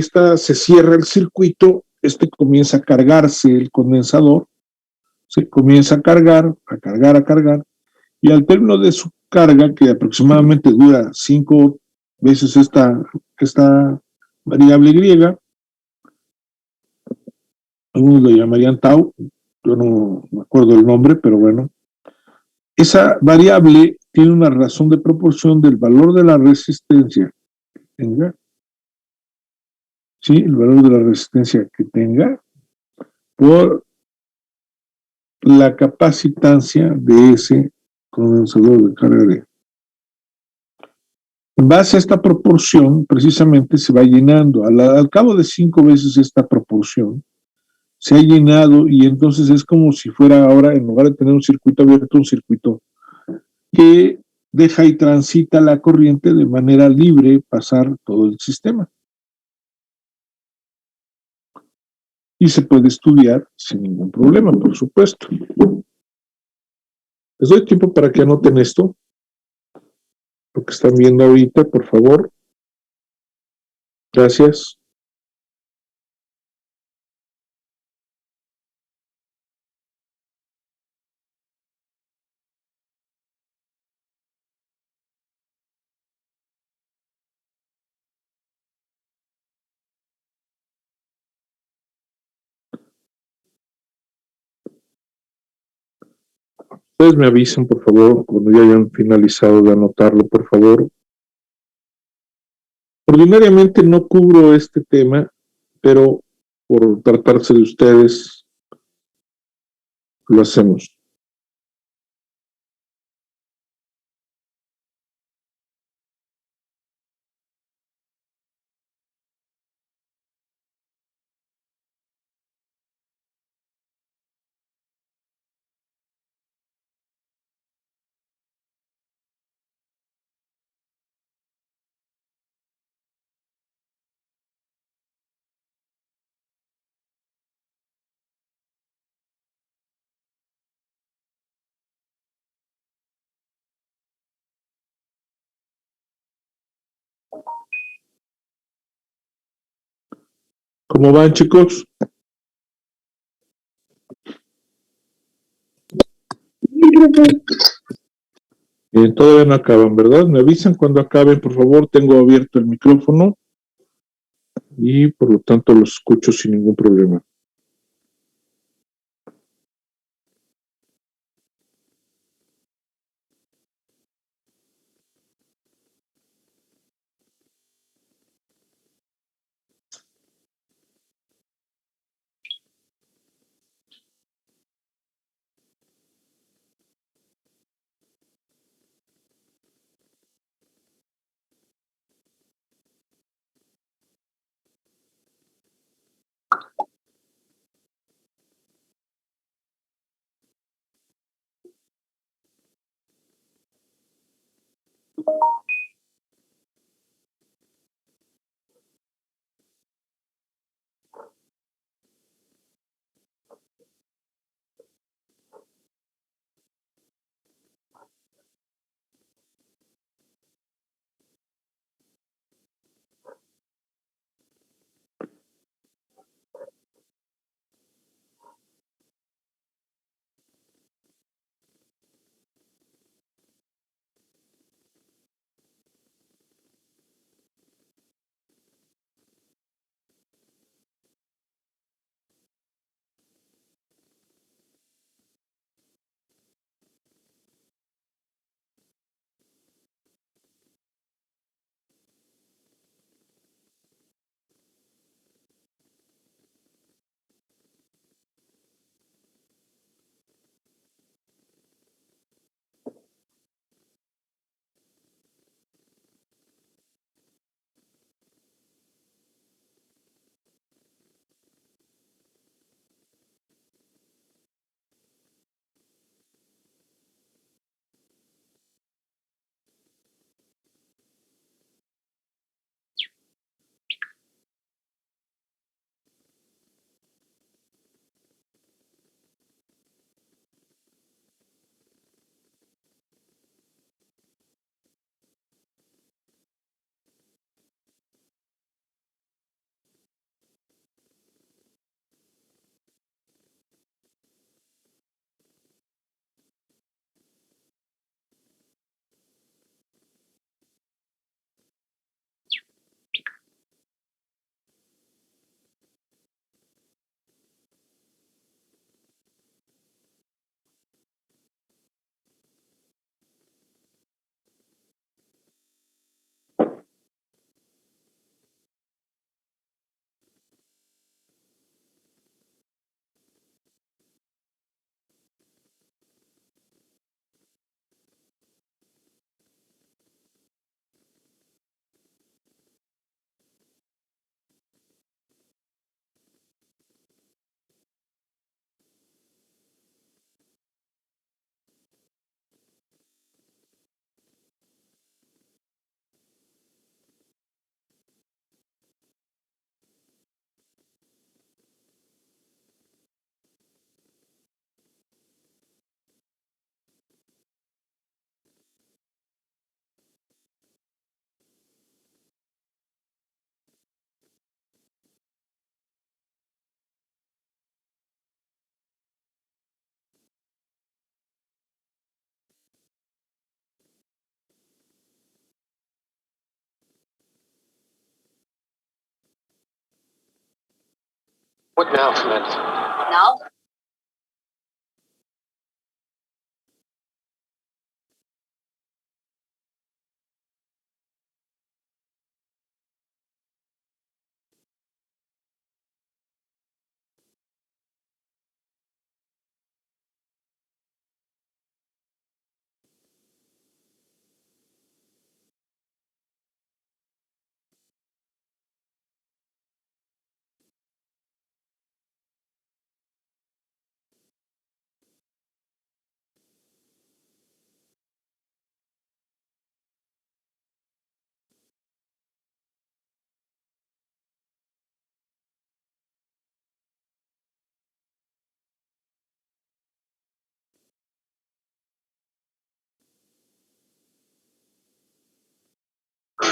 se cierra el circuito, comienza a cargarse el condensador, se comienza a cargar, y al término de su carga, que aproximadamente dura 5 veces esta variable griega, algunos lo llamarían tau, yo no me acuerdo el nombre, pero bueno, esa variable tiene una razón de proporción del valor de la resistencia que tenga, ¿sí? El valor de la resistencia que tenga por la capacitancia de ese condensador de carga de. En base a esta proporción, precisamente se va llenando. Al cabo de 5 veces esta proporción, se ha llenado y entonces es como si fuera ahora, en lugar de tener un circuito abierto, un circuito que deja y transita la corriente de manera libre pasar todo el sistema. Y se puede estudiar sin ningún problema, por supuesto. Les doy tiempo para que anoten esto, lo que están viendo ahorita, por favor. Gracias. Ustedes me avisan, por favor, cuando ya hayan finalizado de anotarlo, por favor. Ordinariamente no cubro este tema, pero por tratarse de ustedes, lo hacemos. ¿Cómo van, chicos? Todavía no acaban, ¿verdad? Me avisan cuando acaben, por favor. Tengo abierto el micrófono y por lo tanto los escucho sin ningún problema. What now, Samantha? Now?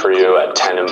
For you at 10 and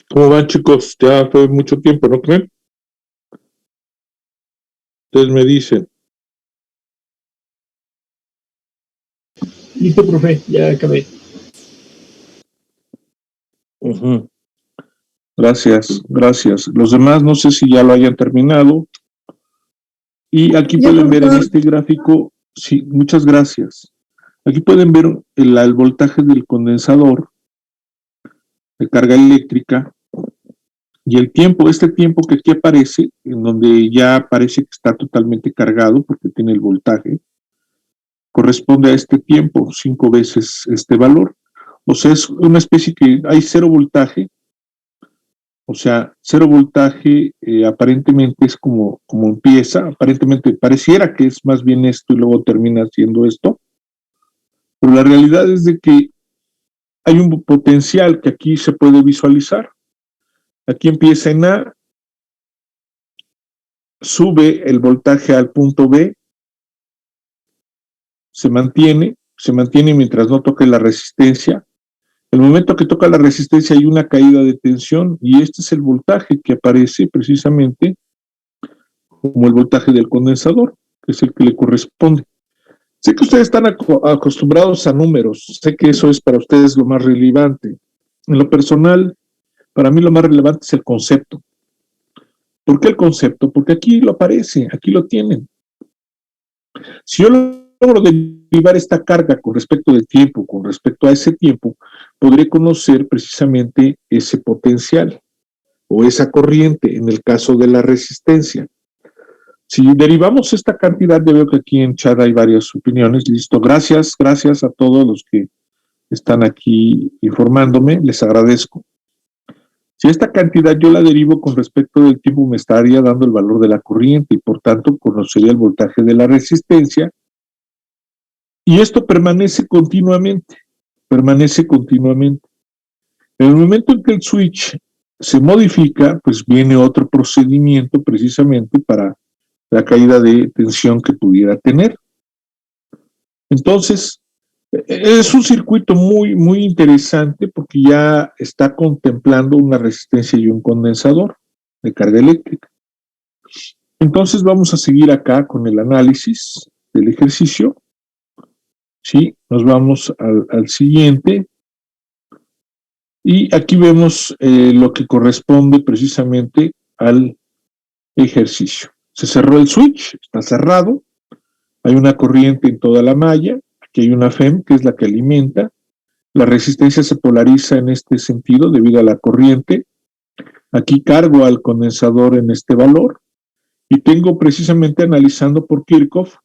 ¿Cómo van, chicos? Ya fue mucho tiempo, ¿no creen? Ustedes me dicen. Listo, profe, ya acabé. Gracias, gracias. Los demás no sé si ya lo hayan terminado. Y aquí pueden ver en este gráfico, sí, muchas gracias. Aquí pueden ver el voltaje del condensador de carga eléctrica y el tiempo, este tiempo que aquí aparece, en donde ya parece que está totalmente cargado porque tiene el voltaje, corresponde a este tiempo, 5 veces este valor. O sea, es una especie que hay cero voltaje. O sea, cero voltaje aparentemente es como empieza, aparentemente pareciera que es más bien esto y luego termina siendo esto, pero la realidad es de que hay un potencial que aquí se puede visualizar. Aquí empieza en A, sube el voltaje al punto B, se mantiene mientras no toque la resistencia. El momento que toca la resistencia hay una caída de tensión y este es el voltaje que aparece precisamente como el voltaje del condensador, que es el que le corresponde. Sé que ustedes están acostumbrados a números, sé que eso es para ustedes lo más relevante. En lo personal, para mí lo más relevante es el concepto. ¿Por qué el concepto? Porque aquí lo aparece, aquí lo tienen. Si yo logro derivar esta carga con respecto del tiempo, con respecto a ese tiempo, podré conocer precisamente ese potencial o esa corriente en el caso de la resistencia. Si derivamos esta cantidad, ya veo que aquí en chat hay varias opiniones. Listo, gracias a todos los que están aquí informándome, les agradezco. Si esta cantidad yo la derivo con respecto del tiempo, me estaría dando el valor de la corriente y por tanto conocería el voltaje de la resistencia. Y esto permanece continuamente. En el momento en que el switch se modifica, pues viene otro procedimiento precisamente para la caída de tensión que pudiera tener. Entonces, es un circuito muy, muy interesante porque ya está contemplando una resistencia y un condensador de carga eléctrica. Entonces vamos a seguir acá con el análisis del ejercicio. Sí, nos vamos al siguiente. Y aquí vemos lo que corresponde precisamente al ejercicio. Se cerró el switch, está cerrado. Hay una corriente en toda la malla. Aquí hay una FEM, que es la que alimenta. La resistencia se polariza en este sentido debido a la corriente. Aquí cargo al condensador en este valor. Y tengo precisamente, analizando por Kirchhoff,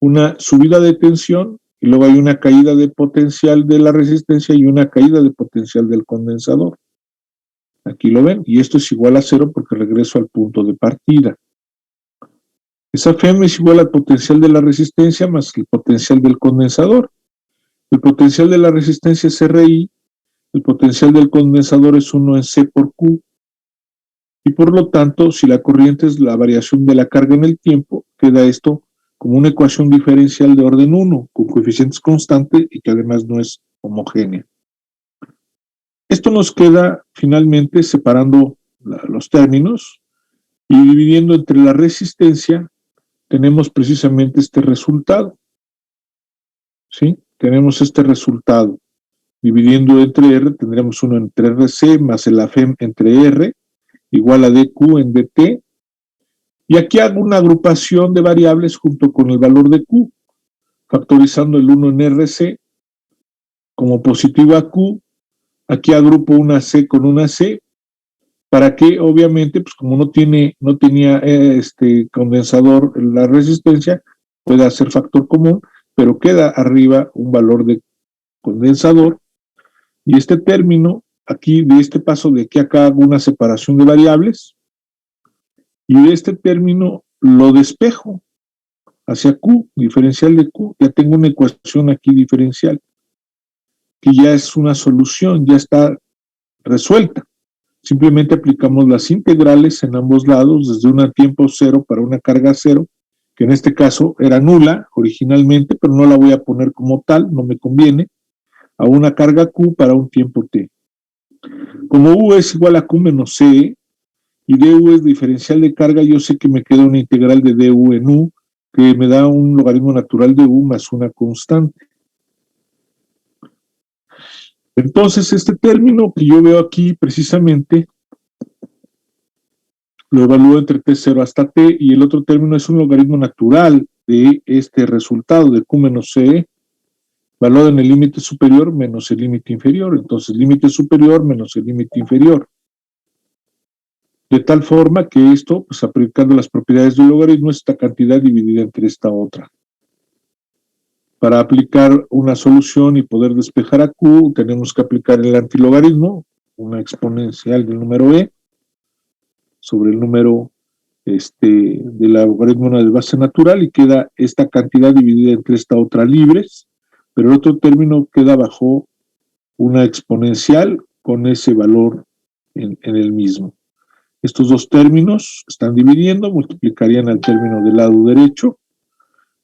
una subida de tensión y luego hay una caída de potencial de la resistencia y una caída de potencial del condensador. Aquí lo ven, y esto es igual a 0 porque regreso al punto de partida. Esa FEM es igual al potencial de la resistencia más el potencial del condensador. El potencial de la resistencia es RI, el potencial del condensador es 1 en C por Q, y por lo tanto, si la corriente es la variación de la carga en el tiempo, queda esto como una ecuación diferencial de orden 1, con coeficientes constantes y que además no es homogénea. Esto nos queda finalmente separando los términos y dividiendo entre la resistencia, tenemos precisamente este resultado. ¿Sí? Tenemos este resultado. Dividiendo entre R, tendremos 1 entre RC más el AFEM entre R, igual a DQ en DT. Y aquí hago una agrupación de variables junto con el valor de Q, factorizando el 1 en RC como positivo a Q. Aquí agrupo una C con una C, para que obviamente, pues como no tenía este condensador la resistencia, pueda ser factor común, pero queda arriba un valor de condensador. Y este término, aquí de este paso de aquí a acá hago una separación de variables, y de este término lo despejo hacia Q, diferencial de Q, ya tengo una ecuación aquí diferencial, que ya es una solución, ya está resuelta. Simplemente aplicamos las integrales en ambos lados, desde un tiempo cero para una carga cero, que en este caso era nula originalmente, pero no la voy a poner como tal, no me conviene, a una carga Q para un tiempo T. Como U es igual a Q menos C, y du es diferencial de carga, yo sé que me queda una integral de du en U, que me da un logaritmo natural de U más una constante. Entonces, este término que yo veo aquí precisamente lo evalúo entre T0 hasta T, y el otro término es un logaritmo natural de este resultado de Q menos C, valorado en el límite superior menos el límite inferior. Entonces, límite superior menos el límite inferior. De tal forma que esto, pues aplicando las propiedades del logaritmo, es esta cantidad dividida entre esta otra. Para aplicar una solución y poder despejar a Q, tenemos que aplicar el antilogaritmo, una exponencial del número E, sobre el número del logaritmo de base natural, y queda esta cantidad dividida entre esta otra libres, pero el otro término queda bajo una exponencial con ese valor en el mismo. Estos dos términos están dividiendo, multiplicarían al término del lado derecho,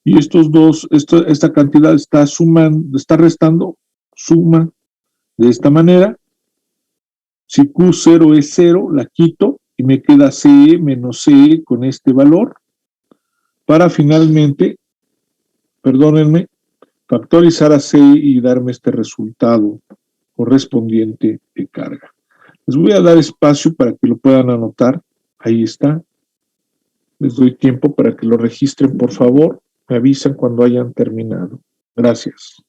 y estos dos, esta cantidad está sumando, está restando, suma de esta manera. Si Q0 es 0, la quito y me queda CE menos CE con este valor, para finalmente, perdónenme, factorizar a CE y darme este resultado correspondiente de carga. Les voy a dar espacio para que lo puedan anotar. Ahí está. Les doy tiempo para que lo registren, por favor. Me avisan cuando hayan terminado. Gracias.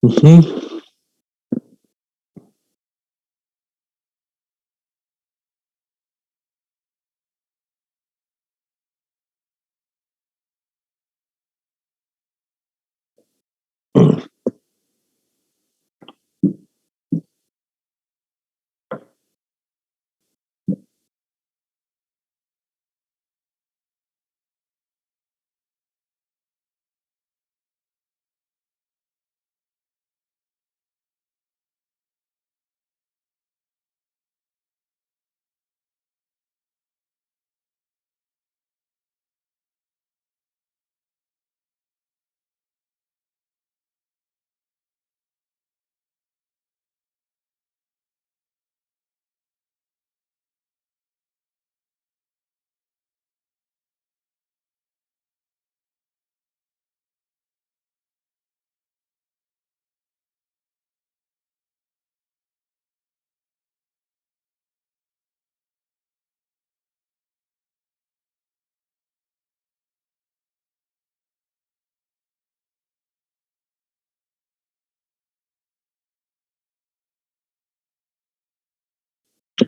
Ujú.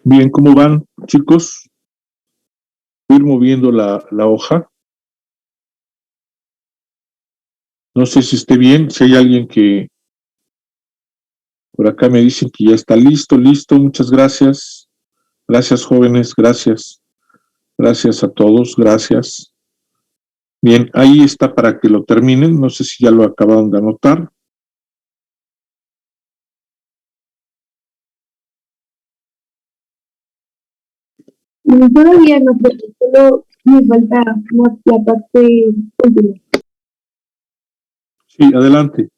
Bien, ¿cómo van, chicos? Voy a ir moviendo la hoja. No sé si esté bien, si hay alguien que por acá me dicen que ya está listo, listo. Muchas gracias. Gracias, jóvenes, gracias. Gracias a todos, gracias. Bien, ahí está para que lo terminen. No sé si ya lo acabaron de anotar. Todavía no, pero solo me falta la parte última. Sí, adelante.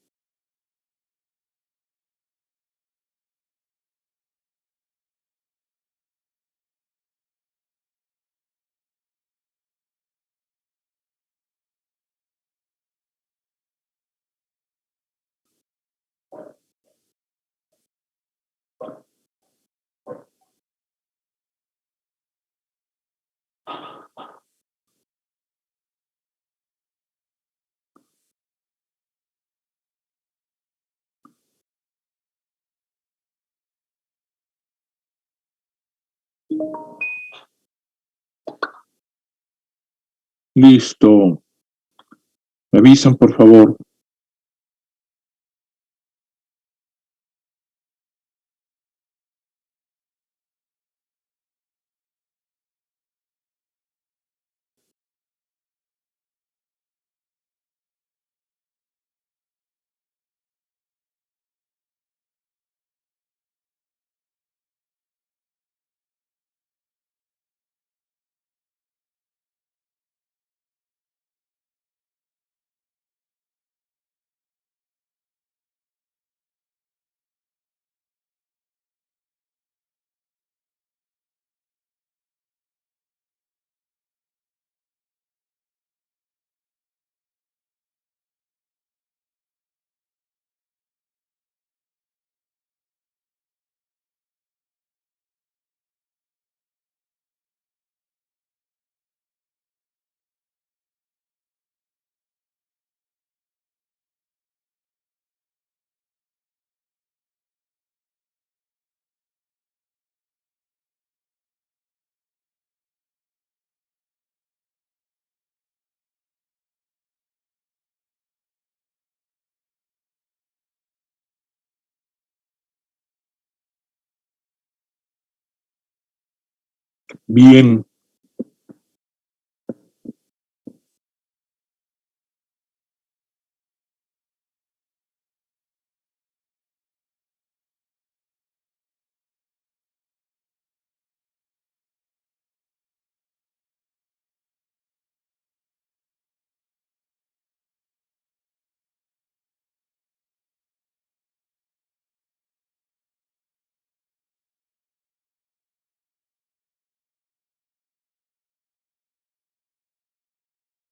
Listo. Me avisan, por favor. Bien.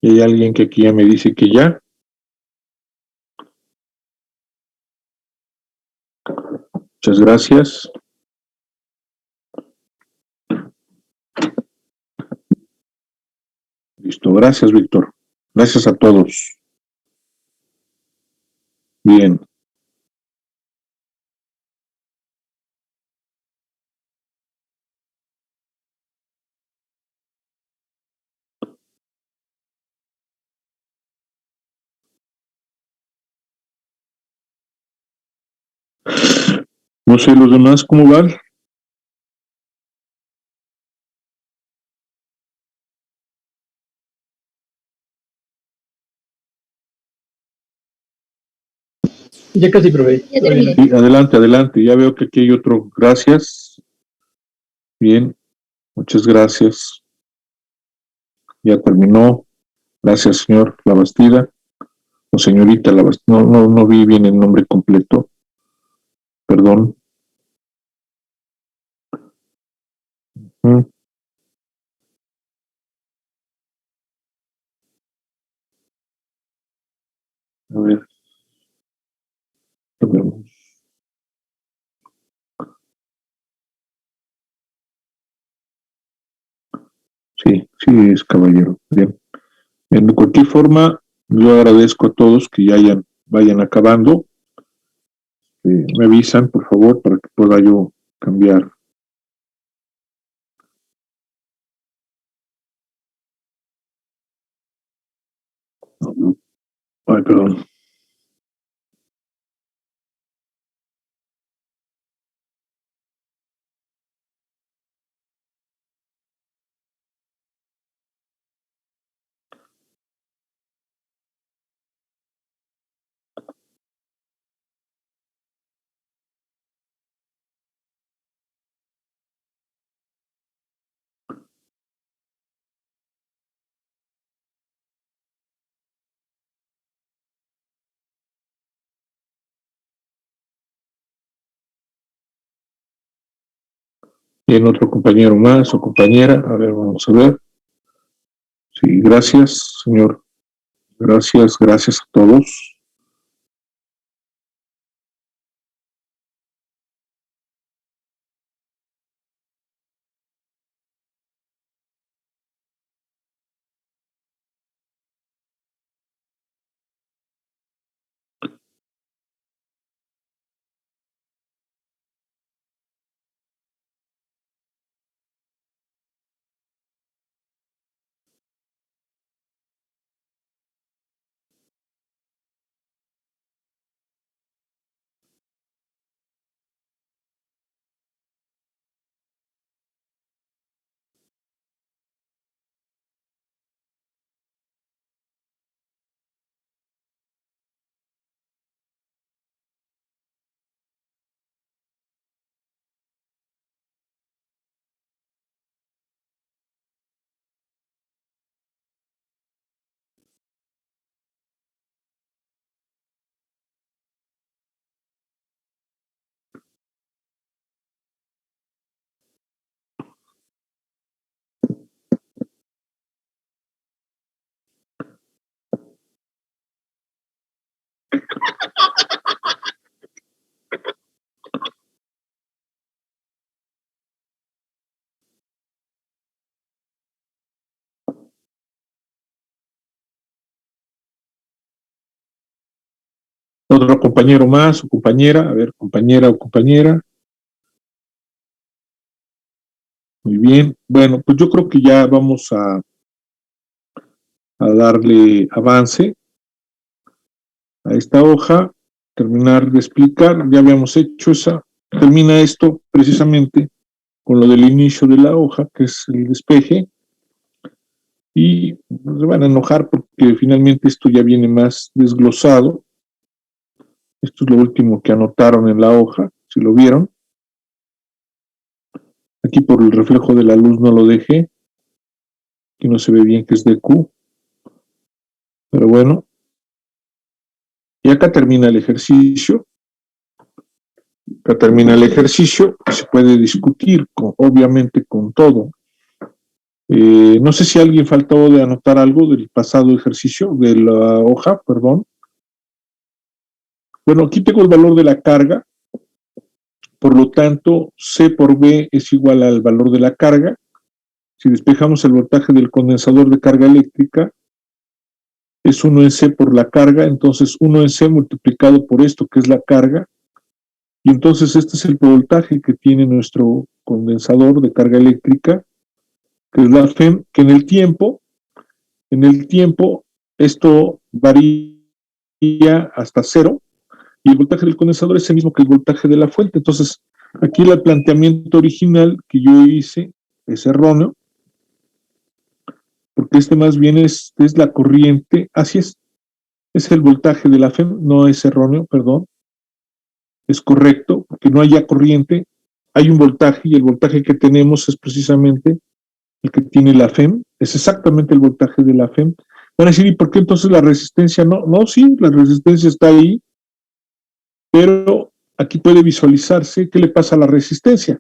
Y hay alguien que aquí ya me dice que ya. Muchas gracias. Listo, gracias, Víctor. Gracias a todos. Bien. No sé los demás cómo van. Ya casi probé. Ya terminé. Sí, adelante, adelante. Ya veo que aquí hay otro. Gracias. Bien. Muchas gracias. Ya terminó. Gracias, señor Labastida. O señorita Labastida. No vi bien el nombre completo. Perdón. Mm. A ver. A ver. Sí, sí es caballero. Bien. Bien, de cualquier forma, yo agradezco a todos que ya vayan acabando. Me avisan, por favor, para que pueda yo cambiar. Ay, perdón. Bien, otro compañero más o compañera. A ver, vamos a ver. Sí, gracias, señor. Gracias, gracias a todos. Otro compañero más o compañera. A ver, compañera o compañera. Muy bien. Bueno, pues yo creo que ya vamos a darle avance a esta hoja, terminar de explicar. Ya habíamos hecho esa. Termina esto precisamente con lo del inicio de la hoja, que es el despeje, y se van a enojar porque finalmente esto ya viene más desglosado. Esto es lo último que anotaron en la hoja, si lo vieron. Aquí por el reflejo de la luz no lo dejé. Aquí no se ve bien que es de Q. Pero bueno. Y acá termina el ejercicio. Acá termina el ejercicio. Se puede discutir, obviamente, con todo. No sé si alguien faltó de anotar algo del pasado ejercicio, de la hoja, perdón. Bueno, aquí tengo el valor de la carga. Por lo tanto, C por B es igual al valor de la carga. Si despejamos el voltaje del condensador de carga eléctrica, es 1 en C por la carga, entonces 1 en C multiplicado por esto que es la carga, y entonces este es el voltaje que tiene nuestro condensador de carga eléctrica, que es la FEM, que en el tiempo esto varía hasta 0, y el voltaje del condensador es el mismo que el voltaje de la fuente. Entonces, aquí el planteamiento original que yo hice es erróneo, porque este más bien es la corriente, así es el voltaje de la FEM, no es erróneo, perdón, es correcto, porque no haya corriente, hay un voltaje, y el voltaje que tenemos es precisamente el que tiene la FEM, es exactamente el voltaje de la FEM. Van a decir, ¿y por qué entonces la resistencia no? No, sí, la resistencia está ahí, pero aquí puede visualizarse qué le pasa a la resistencia.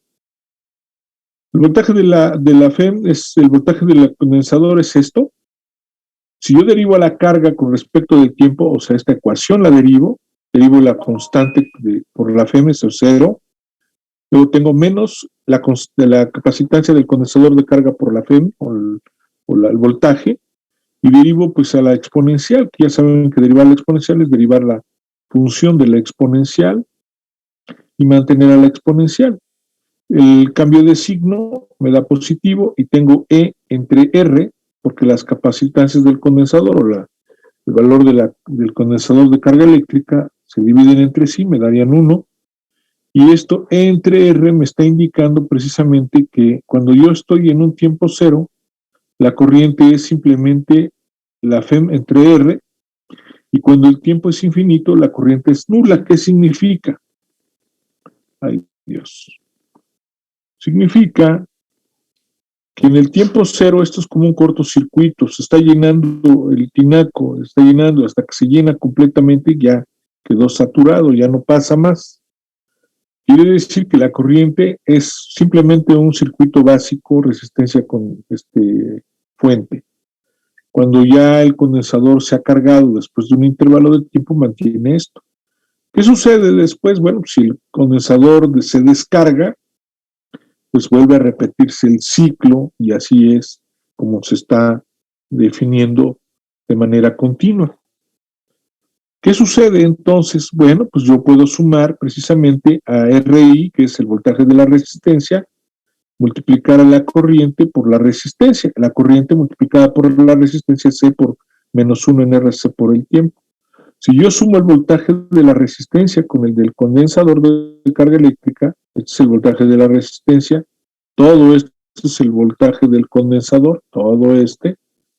El voltaje de la FEM es el voltaje del condensador, es esto. Si yo derivo a la carga con respecto del tiempo, o sea, esta ecuación la derivo la constante por la FEM, es 0, luego tengo menos la capacitancia del condensador de carga por la FEM, el voltaje, y derivo pues a la exponencial, que ya saben que derivar la exponencial es derivar la función de la exponencial y mantener a la exponencial. El cambio de signo me da positivo y tengo E entre R, porque las capacitancias del condensador o el valor del condensador de carga eléctrica se dividen entre sí, me darían 1, y esto E entre R me está indicando precisamente que cuando yo estoy en un tiempo 0, la corriente es simplemente la FEM entre R, y cuando el tiempo es infinito, la corriente es nula. ¿Qué significa? Ay, Dios. Significa que en el tiempo 0 esto es como un cortocircuito, se está llenando el tinaco, está llenando hasta que se llena completamente y ya quedó saturado, ya no pasa más. Quiere decir que la corriente es simplemente un circuito básico, resistencia con fuente. Cuando ya el condensador se ha cargado después de un intervalo de tiempo, mantiene esto. ¿Qué sucede después? Bueno, si el condensador se descarga, pues vuelve a repetirse el ciclo, y así es como se está definiendo de manera continua. ¿Qué sucede entonces? Bueno, pues yo puedo sumar precisamente a RI, que es el voltaje de la resistencia, multiplicar a la corriente por la resistencia. La corriente multiplicada por la resistencia C por menos 1 en RC por el tiempo. Si yo sumo el voltaje de la resistencia con el del condensador de carga eléctrica, este es el voltaje de la resistencia, todo esto es el voltaje del condensador, todo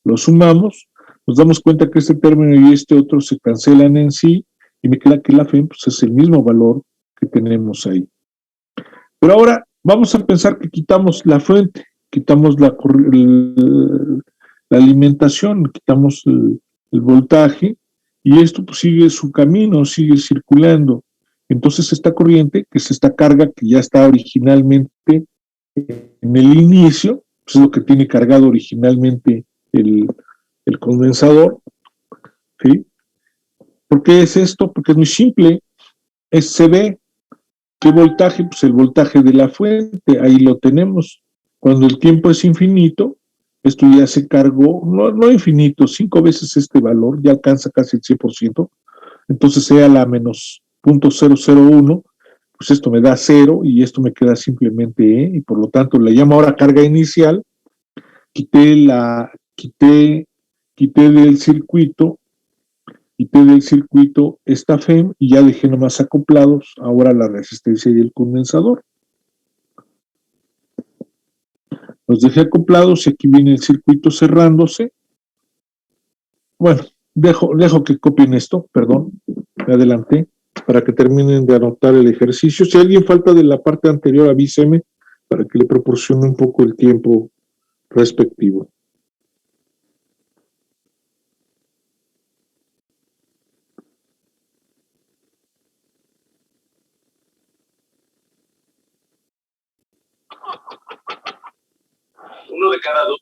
lo sumamos, nos damos cuenta que este término y este otro se cancelan en sí, y me queda que la FEM pues, es el mismo valor que tenemos ahí. Pero ahora vamos a pensar que quitamos la fuente, quitamos la alimentación, quitamos el voltaje, y esto pues, sigue su camino, sigue circulando. Entonces esta corriente, que es esta carga que ya está originalmente en el inicio, pues es lo que tiene cargado originalmente el condensador, ¿sí? ¿Por qué es esto? Porque es muy simple, es CB. ¿Qué voltaje? Pues el voltaje de la fuente, ahí lo tenemos. Cuando el tiempo es infinito, esto ya se cargó, no infinito, 5 veces este valor, ya alcanza casi el 100%, entonces sea la menos 0.001, pues esto me da 0 y esto me queda simplemente E, y por lo tanto le llamo ahora carga inicial, quité del circuito esta FEM y ya dejé nomás acoplados ahora la resistencia y el condensador. Los dejé acoplados y aquí viene el circuito cerrándose. Bueno, dejo que copien esto, perdón, me adelanté, para que terminen de anotar el ejercicio. Si alguien falta de la parte anterior, avíseme para que le proporcione un poco el tiempo respectivo. Uno de cada dos.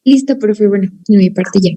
Listo, profe. Bueno, de mi parte ya.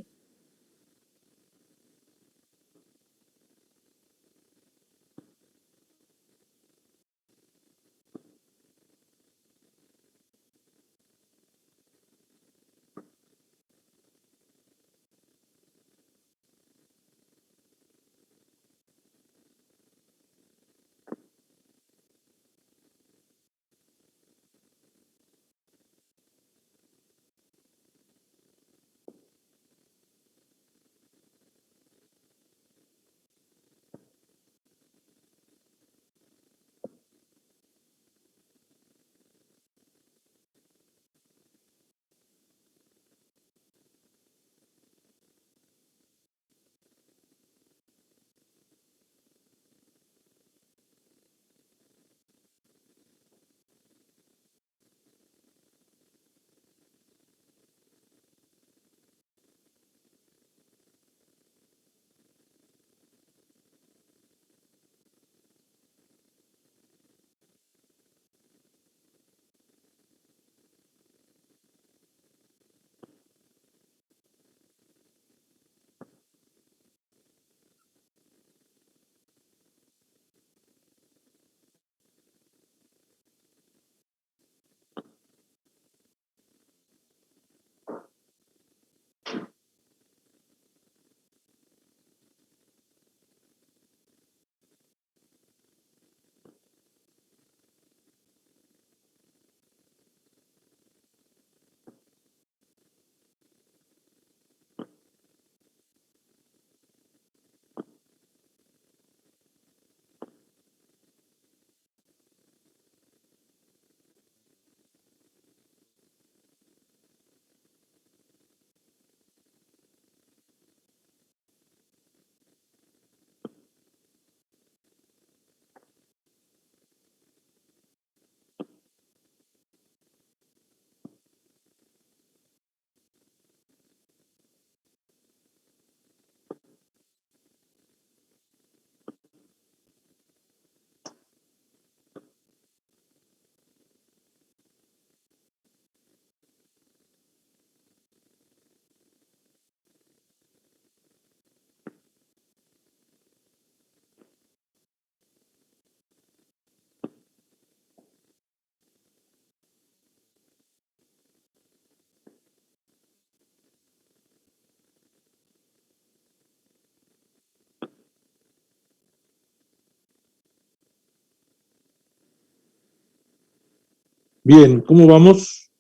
Bien, ¿cómo vamos?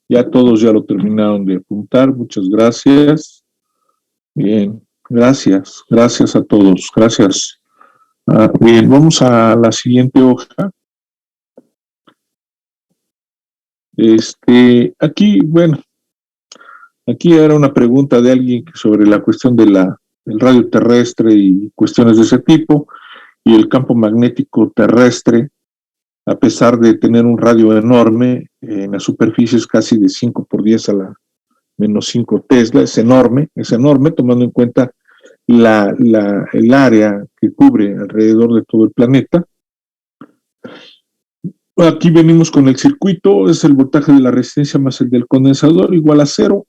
Ya todos ya lo terminaron de apuntar, muchas gracias. Bien, gracias a todos, gracias. Bien, vamos a la siguiente hoja. Aquí, bueno, aquí era una pregunta de alguien sobre la cuestión del radio terrestre y cuestiones de ese tipo, y el campo magnético terrestre, a pesar de tener un radio enorme, en la superficie es casi de 5 por 10 a la menos 5 Tesla, es enorme, tomando en cuenta el área que cubre alrededor de todo el planeta. Aquí venimos con el circuito, es el voltaje de la resistencia más el del condensador, igual a 0.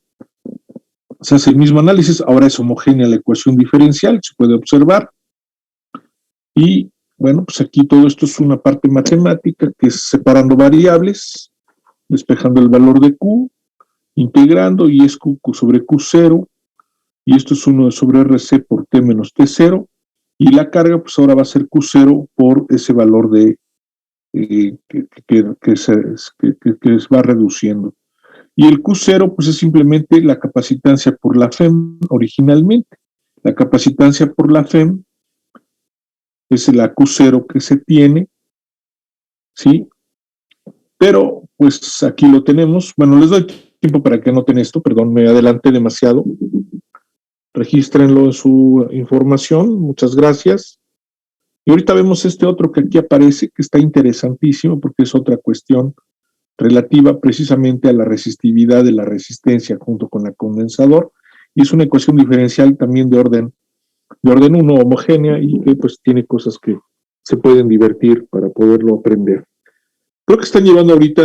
Se hace el mismo análisis, ahora es homogénea la ecuación diferencial, se puede observar. Y bueno, pues aquí todo esto es una parte matemática, que es separando variables, despejando el valor de Q, integrando, y es Q sobre Q0, y esto es 1 sobre RC por T menos T0, y la carga pues ahora va a ser Q0 por ese valor de que se va reduciendo. Y el Q0 pues es simplemente la capacitancia por la FEM originalmente. La capacitancia por la FEM es la Q0 que se tiene, ¿sí? Pero pues aquí lo tenemos. Bueno, les doy tiempo para que anoten esto, perdón, me adelanté demasiado. Regístrenlo en su información, muchas gracias. Y ahorita vemos este otro que aquí aparece, que está interesantísimo porque es otra cuestión relativa precisamente a la resistividad de la resistencia junto con el condensador, y es una ecuación diferencial también de orden 1, homogénea, y que pues tiene cosas que se pueden divertir para poderlo aprender. Creo que están llevando ahorita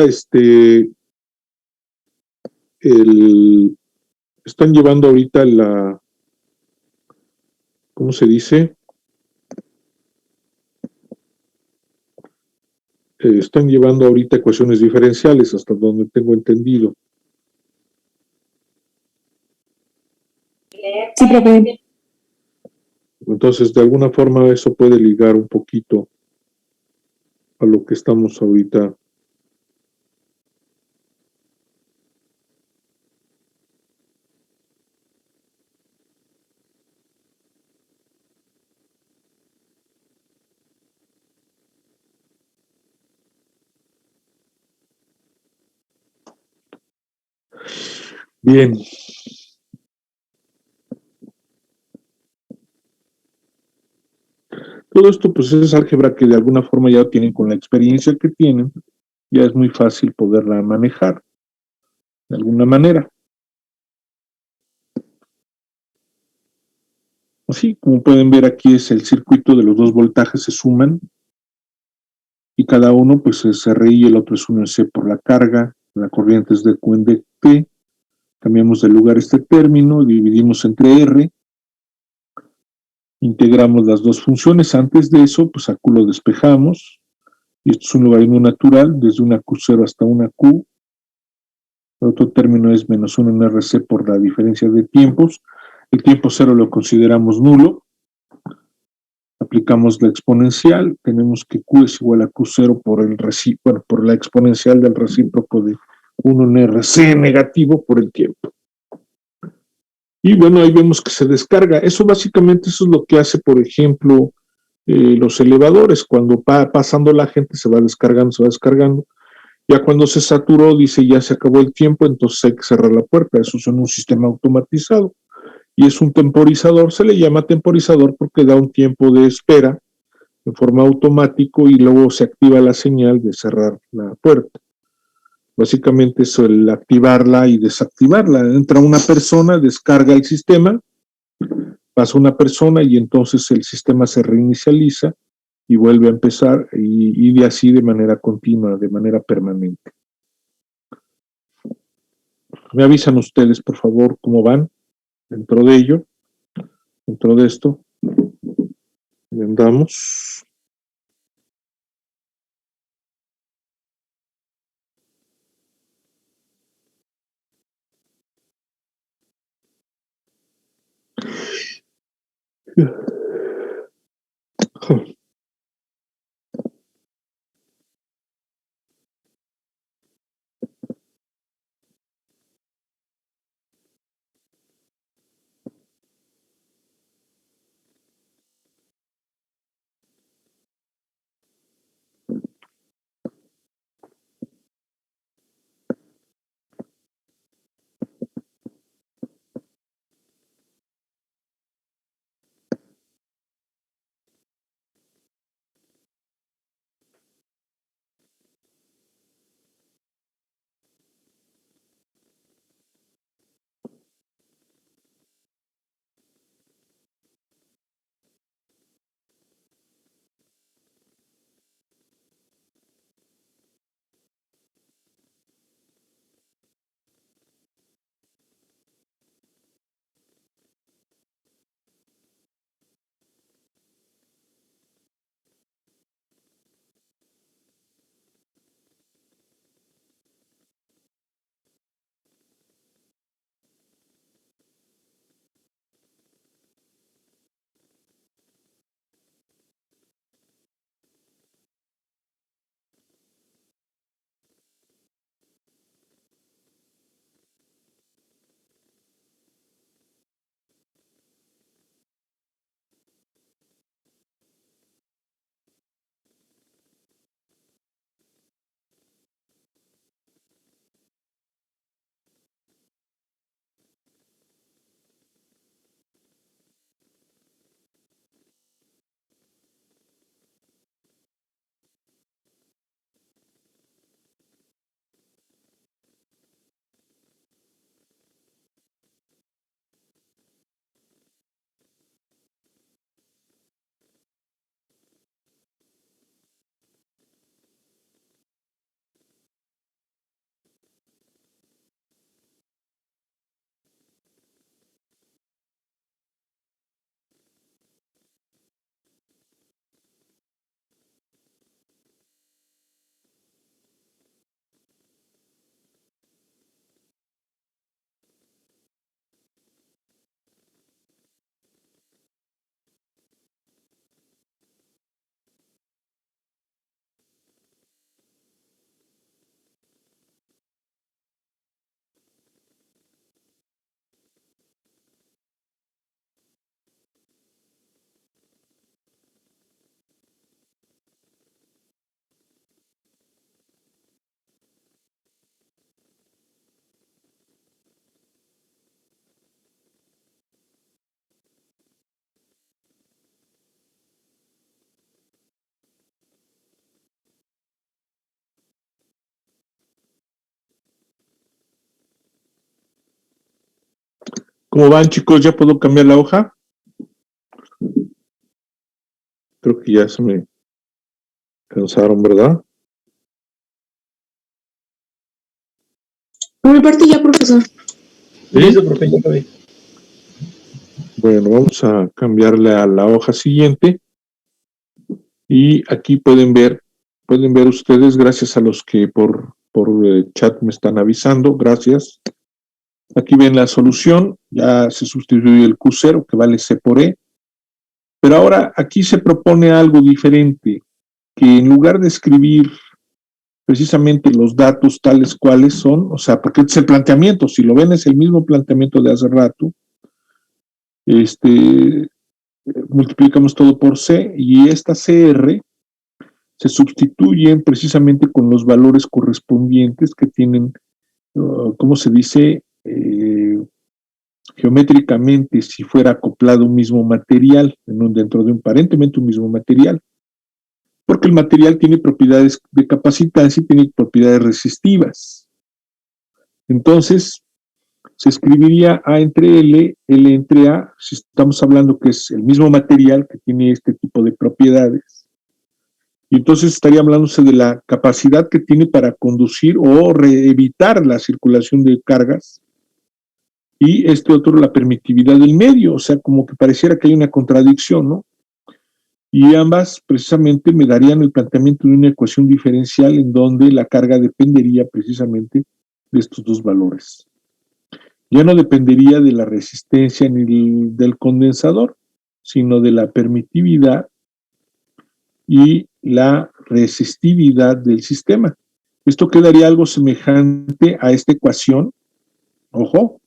¿cómo se dice? Están llevando ahorita ecuaciones diferenciales, hasta donde tengo entendido. Sí, profe. Entonces, de alguna forma, eso puede ligar un poquito a lo que estamos ahorita. Bien. Todo esto pues es álgebra que de alguna forma ya tienen con la experiencia que tienen, ya es muy fácil poderla manejar de alguna manera. Así como pueden ver aquí es el circuito de los dos voltajes se suman y cada uno pues es RI y el otro es 1 en C por la carga, la corriente es de Q en DT, cambiamos de lugar este término, dividimos entre R, integramos las dos funciones, antes de eso pues a Q lo despejamos, y esto es un logaritmo natural, desde una Q0 hasta una Q, el otro término es menos 1 en RC por la diferencia de tiempos, el tiempo cero lo consideramos nulo, aplicamos la exponencial, tenemos que Q es igual a Q0 por la exponencial del recíproco de 1 en RC negativo por el tiempo. Y bueno, ahí vemos que se descarga. Eso básicamente eso es lo que hace, por ejemplo, los elevadores. Cuando pasando la gente se va descargando. Ya cuando se saturó, dice ya se acabó el tiempo, entonces hay que cerrar la puerta. Eso es en un sistema automatizado. Y es un temporizador, se le llama temporizador porque da un tiempo de espera en forma automático y luego se activa la señal de cerrar la puerta. Básicamente es el activarla y desactivarla. Entra una persona, descarga el sistema, pasa una persona y entonces el sistema se reinicializa y vuelve a empezar y de así de manera continua, de manera permanente. Me avisan ustedes, por favor, cómo van dentro de ello, dentro de esto. Andamos. ¿Cómo van, chicos? ¿Ya puedo cambiar la hoja? Creo que ya se me cansaron, ¿verdad? Por mi parte ya, profesor. Listo, profe, ya acabé. Bueno, vamos a cambiarle a la hoja siguiente. Y aquí pueden ver ustedes, gracias a los que por chat me están avisando, gracias. Aquí ven la solución, ya se sustituye el Q0, que vale C por E. Pero ahora aquí se propone algo diferente, que en lugar de escribir precisamente los datos tales cuales son, o sea, porque es el planteamiento, si lo ven es el mismo planteamiento de hace rato, multiplicamos todo por C y esta CR se sustituyen precisamente con los valores correspondientes que tienen, ¿cómo se dice? Geométricamente, si fuera acoplado un mismo material, dentro de aparentemente un mismo material, porque el material tiene propiedades de capacitancia y tiene propiedades resistivas. Entonces, se escribiría A entre L, L entre A, si estamos hablando que es el mismo material que tiene este tipo de propiedades. Y entonces estaría hablándose de la capacidad que tiene para conducir o evitar la circulación de cargas. Y este otro, la permitividad del medio, o sea, como que pareciera que hay una contradicción, ¿no? Y ambas precisamente me darían el planteamiento de una ecuación diferencial en donde la carga dependería precisamente de estos dos valores. Ya no dependería de la resistencia ni del condensador, sino de la permitividad y la resistividad del sistema. Esto quedaría algo semejante a esta ecuación, ojo,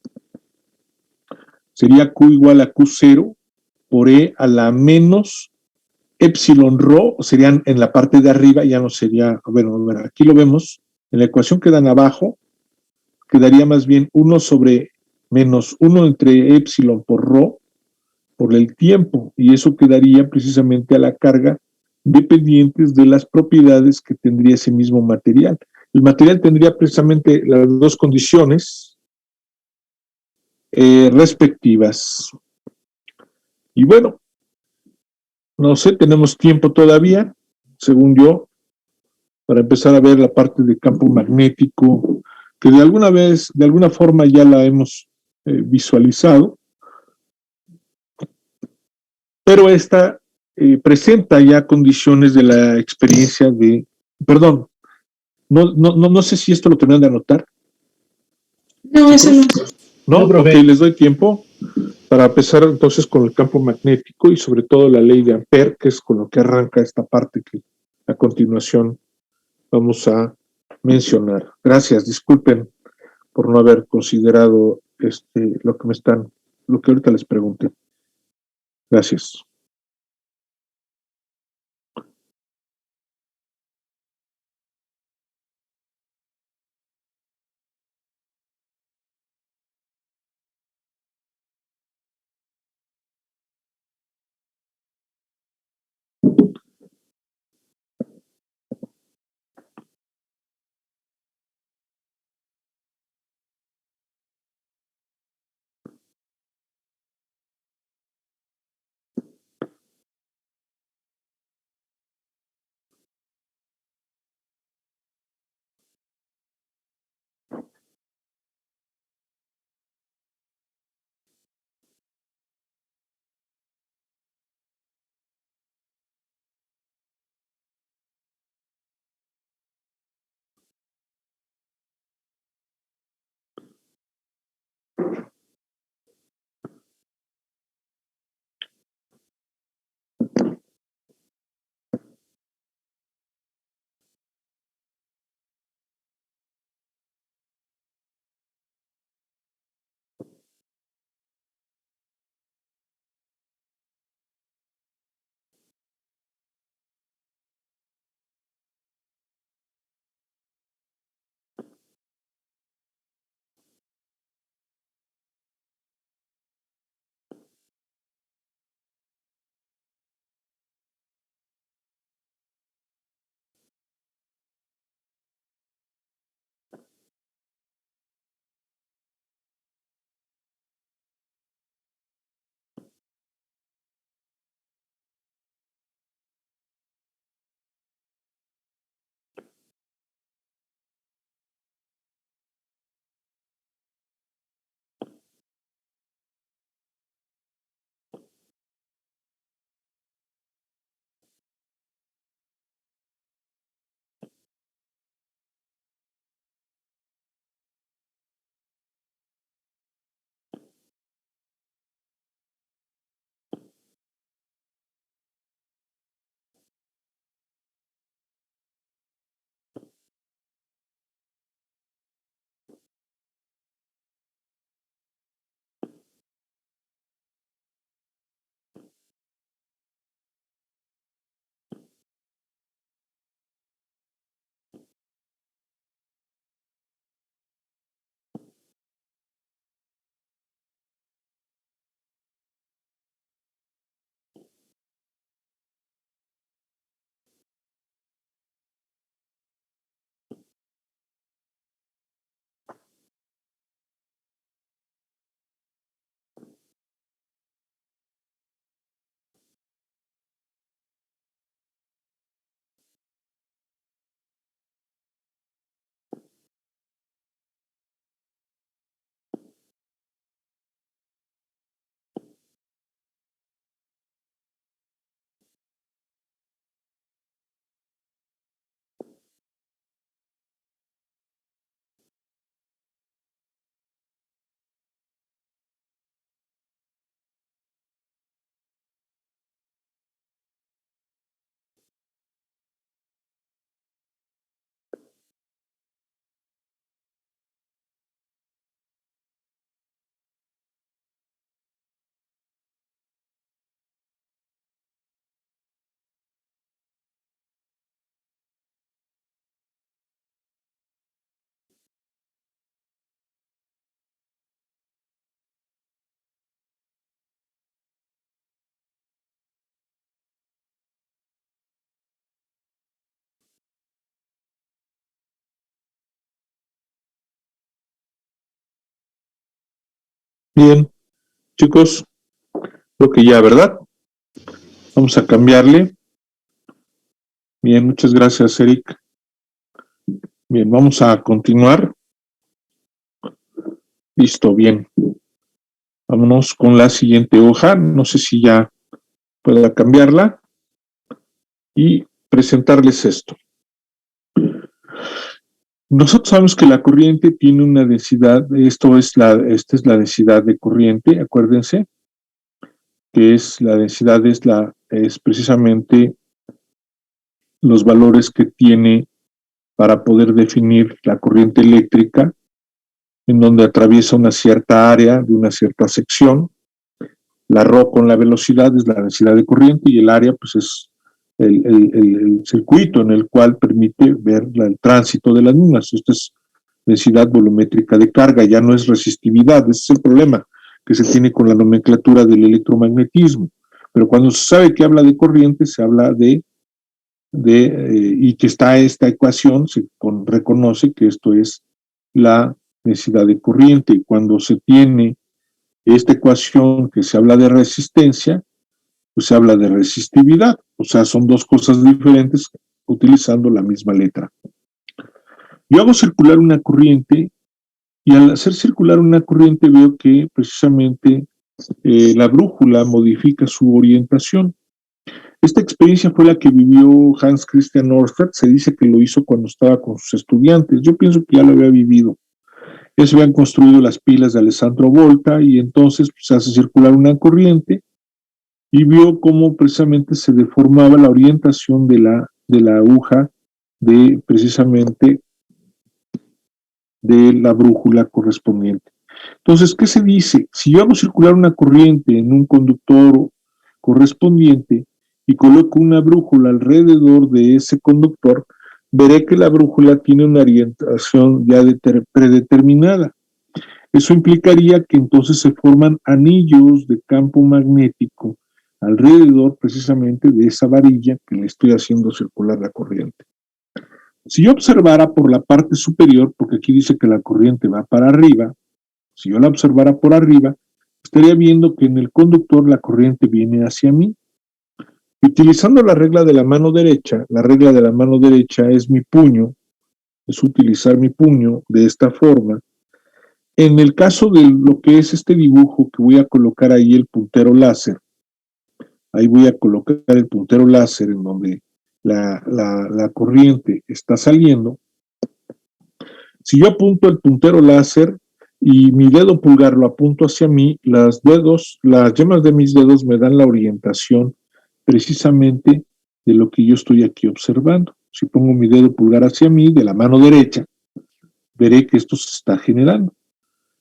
sería Q igual a Q0 por E a la menos epsilon rho, serían en la parte de arriba, ya no sería, bueno, aquí lo vemos, en la ecuación que dan abajo, quedaría más bien 1 sobre menos 1 entre epsilon por rho, por el tiempo, y eso quedaría precisamente a la carga dependientes de las propiedades que tendría ese mismo material. El material tendría precisamente las dos condiciones respectivas. Y bueno, no sé, tenemos tiempo todavía, según yo, para empezar a ver la parte de campo magnético, que de alguna forma ya la hemos visualizado, pero esta presenta ya condiciones de la experiencia perdón, no sé si esto lo terminan de anotar. No, eso no. ¿No? No, profe. Ok, les doy tiempo para empezar entonces con el campo magnético y sobre todo la ley de Ampère, que es con lo que arranca esta parte que a continuación vamos a mencionar. Gracias, disculpen por no haber considerado lo que ahorita les pregunté. Gracias. Bien, chicos, creo que ya, ¿verdad? Vamos a cambiarle. Bien, muchas gracias, Eric. Bien, vamos a continuar. Listo, bien. Vámonos con la siguiente hoja. No sé si ya pueda cambiarla y presentarles esto. Nosotros sabemos que la corriente tiene una densidad, esta es la densidad de corriente, acuérdense, que es la densidad es precisamente los valores que tiene para poder definir la corriente eléctrica, en donde atraviesa una cierta área de una cierta sección. La ρ con la velocidad es la densidad de corriente y el área pues es el circuito en el cual permite ver el tránsito de las mismas. Esta es densidad volumétrica de carga, ya no es resistividad. Ese es el problema que se tiene con la nomenclatura del electromagnetismo. Pero cuando se sabe que habla de corriente, se habla y que está esta ecuación, se reconoce que esto es la densidad de corriente. Y cuando se tiene esta ecuación que se habla de resistencia, pues se habla de resistividad. O sea, son dos cosas diferentes utilizando la misma letra. Yo hago circular una corriente y al hacer circular una corriente veo que precisamente la brújula modifica su orientación. Esta experiencia fue la que vivió Hans Christian Ørsted. Se dice que lo hizo cuando estaba con sus estudiantes. Yo pienso que ya lo había vivido. Ya se habían construido las pilas de Alessandro Volta y entonces pues, se hace circular una corriente y vio cómo precisamente se deformaba la orientación de la aguja precisamente de la brújula correspondiente. Entonces, ¿qué se dice? Si yo hago circular una corriente en un conductor correspondiente y coloco una brújula alrededor de ese conductor, veré que la brújula tiene una orientación ya predeterminada. Eso implicaría que entonces se forman anillos de campo magnético alrededor precisamente de esa varilla que le estoy haciendo circular la corriente. Si yo observara por la parte superior, porque aquí dice que la corriente va para arriba, si yo la observara por arriba, estaría viendo que en el conductor la corriente viene hacia mí. Utilizando la regla de la mano derecha es mi puño, es utilizar mi puño de esta forma. En el caso de lo que es este dibujo, que voy a colocar ahí el puntero láser, ahí voy a colocar el puntero láser en donde la corriente está saliendo. Si yo apunto el puntero láser y mi dedo pulgar lo apunto hacia mí, las yemas de mis dedos me dan la orientación precisamente de lo que yo estoy aquí observando. Si pongo mi dedo pulgar hacia mí, de la mano derecha, veré que esto se está generando.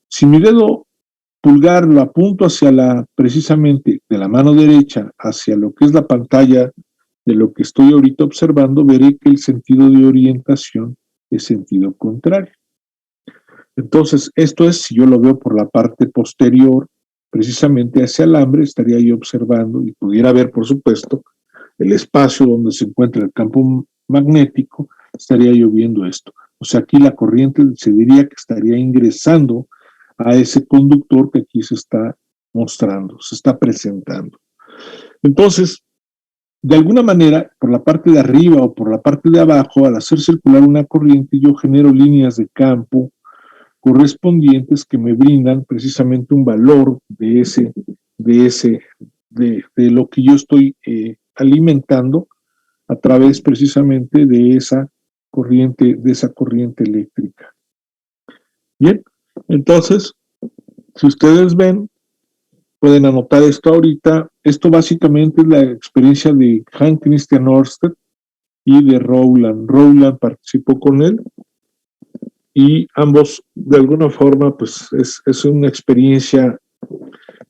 Si mi dedo pulgar lo apunto hacia precisamente de la mano derecha, hacia lo que es la pantalla de lo que estoy ahorita observando, veré que el sentido de orientación es sentido contrario. Entonces, esto es, si yo lo veo por la parte posterior, precisamente hacia el alambre, estaría yo observando y pudiera ver, por supuesto, el espacio donde se encuentra el campo magnético, estaría yo viendo esto. O sea, aquí la corriente se diría que estaría ingresando a ese conductor que aquí se está mostrando, se está presentando. Entonces, de alguna manera, por la parte de arriba o por la parte de abajo, al hacer circular una corriente, yo genero líneas de campo correspondientes que me brindan precisamente un valor de lo que yo estoy alimentando a través precisamente de esa corriente eléctrica. Bien, entonces, si ustedes ven, pueden anotar esto ahorita. Esto básicamente es la experiencia de Hans Christian Ørsted y de Rowland. Rowland participó con él y ambos, de alguna forma, pues es una experiencia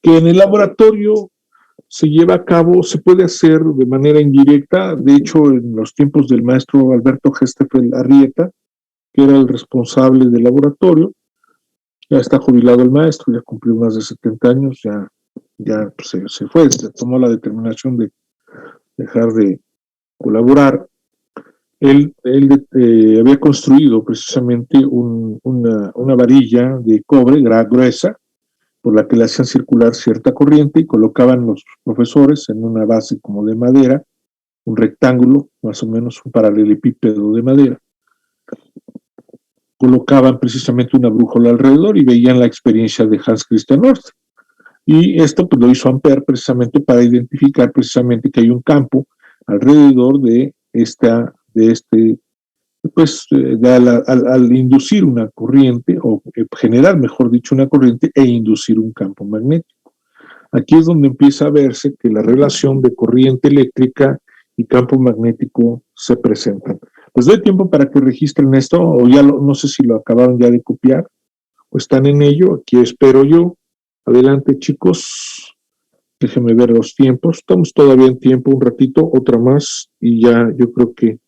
que en el laboratorio se lleva a cabo, se puede hacer de manera indirecta. De hecho, en los tiempos del maestro Alberto Gestefel Arrieta, que era el responsable del laboratorio, ya está jubilado el maestro, ya cumplió más de 70 años, ya pues, se fue, se tomó la determinación de dejar de colaborar. Él había construido precisamente una varilla de cobre gruesa, por la que le hacían circular cierta corriente y colocaban los profesores en una base como de madera, un rectángulo, más o menos un paralelepípedo de madera. Colocaban precisamente una brújula alrededor y veían la experiencia de Hans Christian Ørsted. Y esto pues lo hizo Ampère precisamente para identificar precisamente que hay un campo alrededor de al inducir una corriente, o generar, mejor dicho, una corriente e inducir un campo magnético. Aquí es donde empieza a verse que la relación de corriente eléctrica y campo magnético se presentan. Les doy tiempo para que registren esto, o ya no sé si lo acabaron ya de copiar, o están en ello. Aquí espero yo. Adelante, chicos. Déjenme ver los tiempos. Estamos todavía en tiempo, un ratito, otra más, y ya yo creo que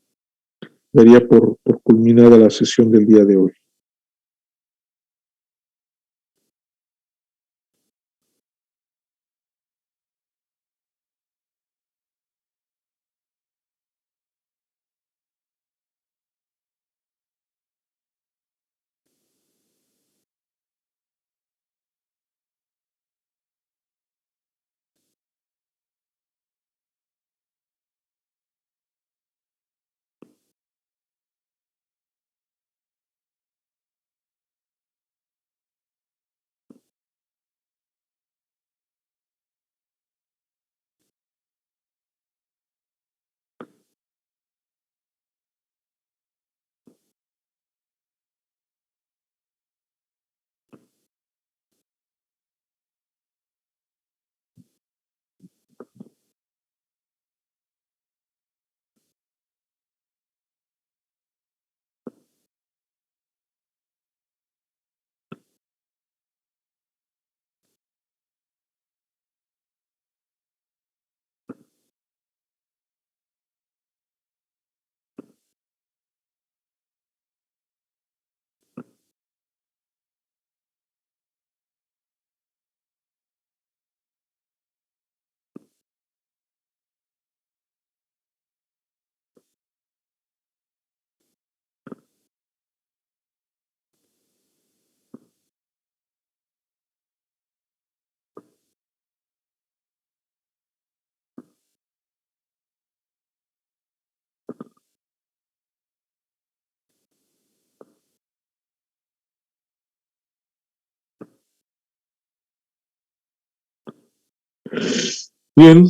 daría por culminada la sesión del día de hoy. Bien.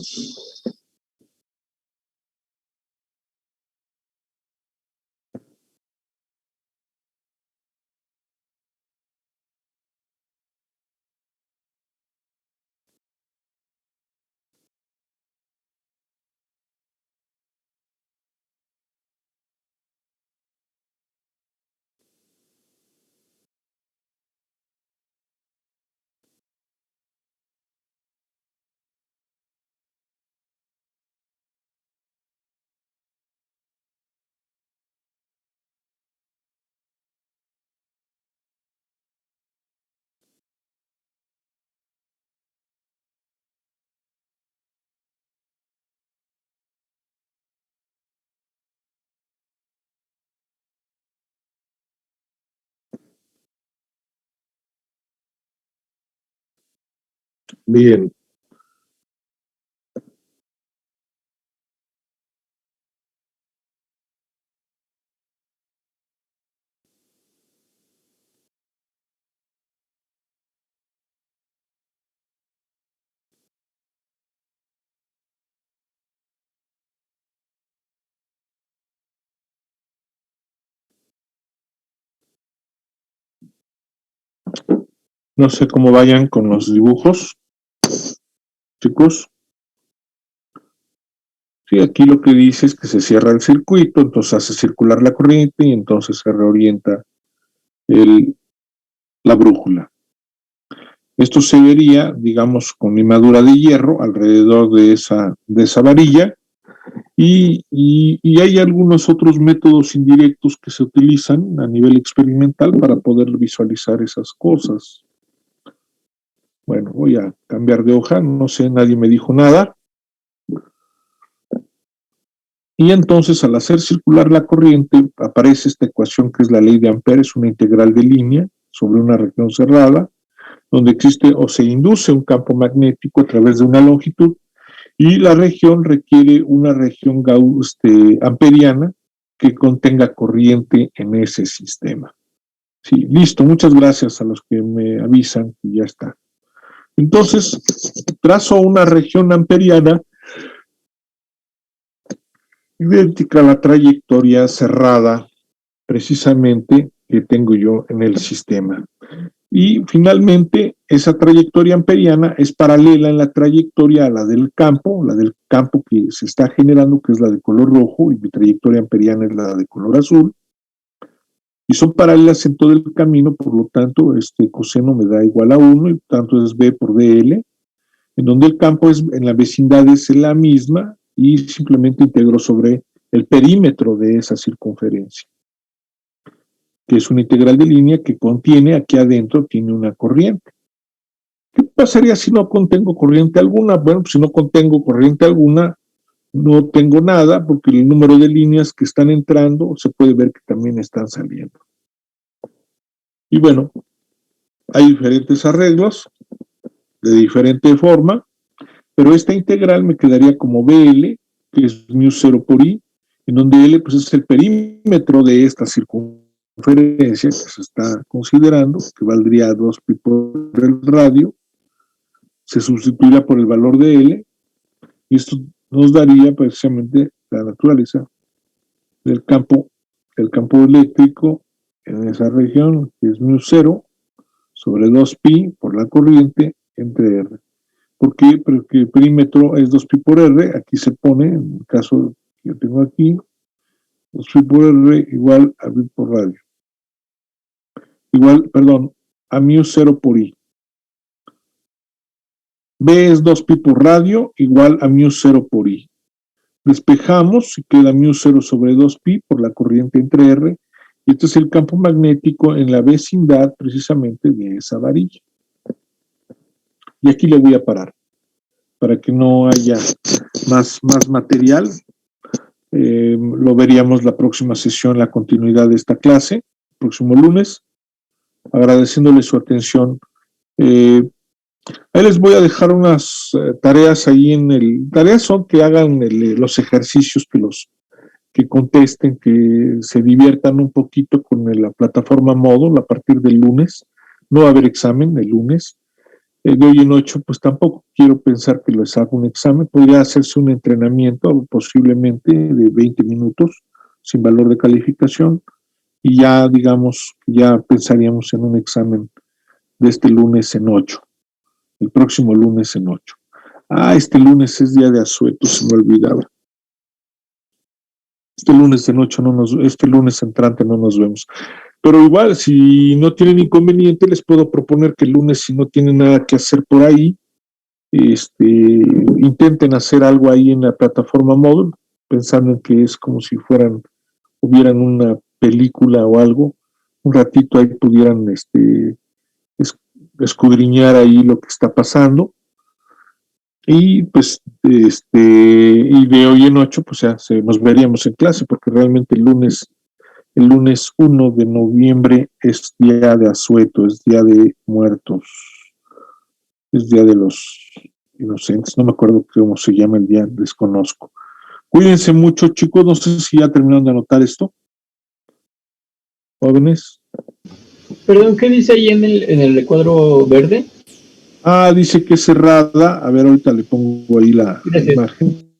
Bien. No sé cómo vayan con los dibujos, chicos. Sí, aquí lo que dice es que se cierra el circuito, entonces hace circular la corriente y entonces se reorienta la brújula. Esto se vería, digamos, con limadura de hierro alrededor de esa varilla, y hay algunos otros métodos indirectos que se utilizan a nivel experimental para poder visualizar esas cosas. Bueno, voy a cambiar de hoja, no sé, nadie me dijo nada. Y entonces, al hacer circular la corriente, aparece esta ecuación que es la ley de Ampère, es una integral de línea sobre una región cerrada, donde existe o se induce un campo magnético a través de una longitud, y la región requiere una región amperiana que contenga corriente en ese sistema. Sí, listo, muchas gracias a los que me avisan que ya está. Entonces, trazo una región amperiana idéntica a la trayectoria cerrada precisamente que tengo yo en el sistema. Y finalmente, esa trayectoria amperiana es paralela en la trayectoria a la del campo que se está generando, que es la de color rojo, y mi trayectoria amperiana es la de color azul, y son paralelas en todo el camino, por lo tanto, este coseno me da igual a 1, y tanto es B por DL, en donde el campo es, en la vecindad es la misma, y simplemente integro sobre el perímetro de esa circunferencia, que es una integral de línea que contiene, aquí adentro, tiene una corriente. ¿Qué pasaría si no contengo corriente alguna? Bueno, pues si no contengo corriente alguna, no tengo nada, porque el número de líneas que están entrando se puede ver que también están saliendo. Y bueno, hay diferentes arreglos de diferente forma, pero esta integral me quedaría como BL, que es μ0 por I, en donde L pues, es el perímetro de esta circunferencia que se está considerando, que valdría 2pi por el radio, se sustituirá por el valor de L, y esto nos daría precisamente la naturaleza del campo eléctrico en esa región, que es μ0 sobre 2pi por la corriente entre R. ¿Por qué? Porque el perímetro es 2pi por R, aquí se pone, en el caso que yo tengo aquí, 2pi por R igual a pi por radio. A μ0 por I. B es 2pi por radio igual a μ0 por I. Despejamos y queda μ0 sobre 2pi por la corriente entre R, y este es el campo magnético en la vecindad precisamente de esa varilla. Y aquí le voy a parar, para que no haya más material. Lo veríamos la próxima sesión, la continuidad de esta clase, el próximo lunes, agradeciéndole su atención. Ahí les voy a dejar unas tareas ahí tareas son que hagan los ejercicios, que contesten, que se diviertan un poquito con la plataforma Moodle a partir del lunes. No va a haber examen el lunes. De hoy en 8, pues tampoco quiero pensar que les haga un examen. Podría hacerse un entrenamiento, posiblemente de 20 minutos, sin valor de calificación, y ya, digamos, ya pensaríamos en un examen de este lunes en 8, el próximo lunes en 8. Este lunes es día de asueto, se me olvidaba. Este lunes en 8 este lunes entrante no nos vemos. Pero igual, si no tienen inconveniente, les puedo proponer que el lunes, si no tienen nada que hacer por ahí, intenten hacer algo ahí en la plataforma Moodle, pensando en que es como si hubieran una película o algo, un ratito ahí pudieran escudriñar ahí lo que está pasando, y pues y de hoy en 8 pues ya nos veríamos en clase, porque realmente el lunes 1 de noviembre es día de asueto, es día de muertos, es día de los inocentes, no me acuerdo cómo se llama el día, desconozco. Cuídense mucho, chicos, no sé si ya terminaron de anotar esto. Jóvenes. Perdón, ¿qué dice ahí en el cuadro verde? Dice que es cerrada. A ver, ahorita le pongo ahí la imagen.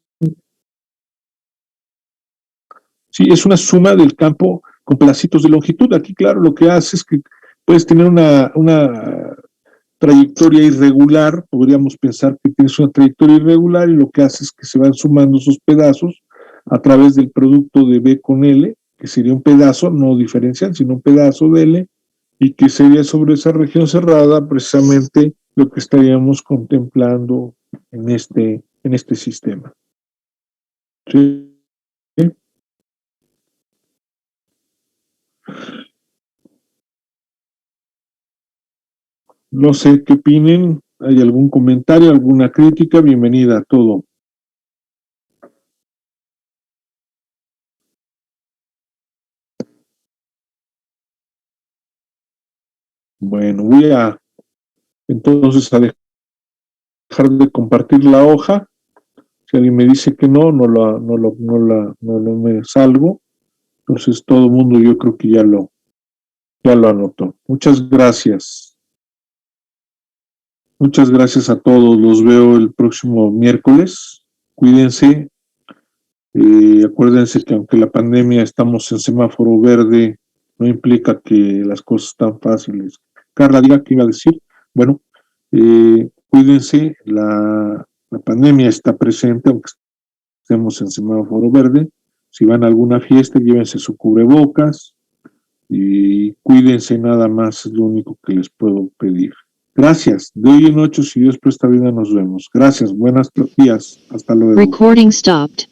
Sí, es una suma del campo con pedacitos de longitud. Aquí, claro, lo que hace es que puedes tener una trayectoria irregular. Podríamos pensar que tienes una trayectoria irregular, y lo que hace es que se van sumando esos pedazos a través del producto de B con L, que sería un pedazo, no diferencial, sino un pedazo de L, y que sería sobre esa región cerrada precisamente lo que estaríamos contemplando en este sistema. ¿Sí? No sé qué opinen. ¿Hay algún comentario, alguna crítica? Bienvenida a todo. Bueno, voy a Entonces, a dejar de compartir la hoja. Si alguien me dice que no me salgo. Entonces, todo el mundo yo creo que ya lo anotó. Muchas gracias. Muchas gracias a todos. Los veo el próximo miércoles. Cuídense. Acuérdense que aunque la pandemia estamos en semáforo verde, no implica que las cosas están fáciles. Carla, diga qué iba a decir. Bueno, cuídense. La pandemia está presente, aunque estemos en semáforo verde. Si van a alguna fiesta, llévense su cubrebocas y cuídense, nada más, es lo único que les puedo pedir. Gracias. De hoy en 8, si Dios presta vida, nos vemos. Gracias. Buenos días. Hasta luego. Recording stopped.